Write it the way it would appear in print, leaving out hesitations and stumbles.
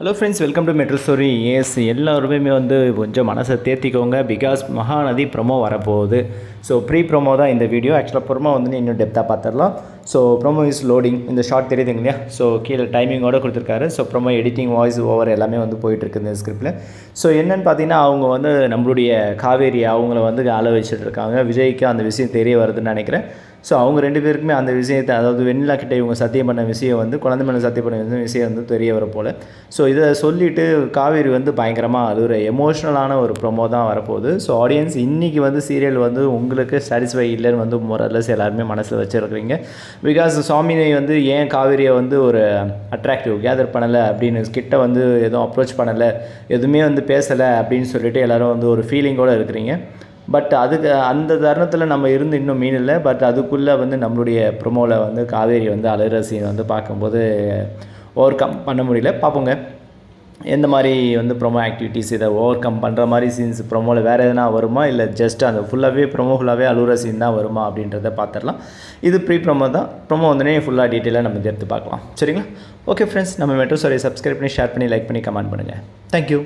Hello friends, welcome to metro story. எல்லாருமே வந்து கொஞ்சம் மனசை தேர்த்திக்கோங்க. பிகாஸ் மகாநதி ப்ரொமோ வரப்போகுது. ஸோ ப்ரீ ப்ரொமோ தான் இந்த வீடியோ. ஆக்சுவலாக ப்ரொமோ வந்து இன்னும் டெப்த்தாக பார்த்துடலாம். So promo is loading. இந்த ஷார்ட் தெரியுதுங்க இல்லையா? ஸோ கீழே டைமிங்கோடு கொடுத்துருக்காரு. So promo editing, voice over எல்லாமே வந்து போயிட்டுருக்கு இந்த ஸ்கிரிப்டில். ஸோ என்னென்னு பார்த்தீங்கன்னா, அவங்க வந்து நம்மளுடைய காவேரி அவங்கள வந்து ஆள வச்சுட்டு இருக்காங்க. விஜய்க்கு அந்த விஷயம் தெரிய வருதுன்னு நினைக்கிறேன். ஸோ அவங்க ரெண்டு பேருக்குமே அந்த விஷயத்தை, அதாவது வெண்ணிலா கிட்டே இவங்க சத்தியம் பண்ண விஷயம் வந்து குழந்தை மேலே சத்தியம் பண்ண விஷயம் வந்து தெரிய வர போல். ஸோ இதை சொல்லிவிட்டு காவேரி வந்து பயங்கரமாக அது ஒரு எமோஷ்னலான ஒரு ப்ரொமோ தான் வரப்போகுது. ஸோ ஆடியன்ஸ் இன்றைக்கி வந்து சீரியல் வந்து உங்களுக்கு சாட்டிஸ்ஃபை இல்லைன்னு வந்து மொரலஸ் எல்லாருமே மனசில் வச்சுருக்கிறீங்க. பிகாஸ் சாமினை வந்து ஏன் காவேரியை வந்து ஒரு அட்ராக்டிவ் கேதர் பண்ணலை அப்படின்னு கிட்ட வந்து எதுவும் அப்ரோச் பண்ணலை, எதுவுமே வந்து பேசலை அப்படின்னு சொல்லிட்டு எல்லோரும் வந்து ஒரு ஃபீலிங்கோடு இருக்கிறீங்க. பட் அதுக்கு அந்த தருணத்தில் நம்ம இருந்து இன்னும் மீனில்லை. பட் அதுக்குள்ளே வந்து நம்மளுடைய ப்ரொமோவில் வந்து காவேரி வந்து அழுகிற சீன் வந்து பார்க்கும்போது ஓவர் கம் பண்ண முடியல. பார்ப்போங்க எந்த மாதிரி வந்து ப்ரொமோ ஆக்டிவிட்டீஸ் இதை ஓவர் கம் பண்ணுற மாதிரி சீன்ஸ் ப்ரொமோவில் வேறு எதனா வருமா, இல்லை ஜஸ்ட் அந்த ப்ரொமோ ஃபுல்லாகவே அழுகிற சீன் தான் வருமா அப்படின்றத பார்த்துடலாம். இது ப்ரீ ப்ரொமோ தான். ப்ரொமோ வந்து ஃபுல்லாக டீட்டெயிலாக நம்ம எடுத்து பார்க்கலாம். சரிங்களா? ஓகே ஃப்ரெண்ட்ஸ், நம்ம மெட்ரோ ஸ்டோரியை சப்ஸ்கிரைப் பண்ணி, ஷேர் பண்ணி, லைக் பண்ணி, கமெண்ட் பண்ணுங்கள். தேங்க்யூ.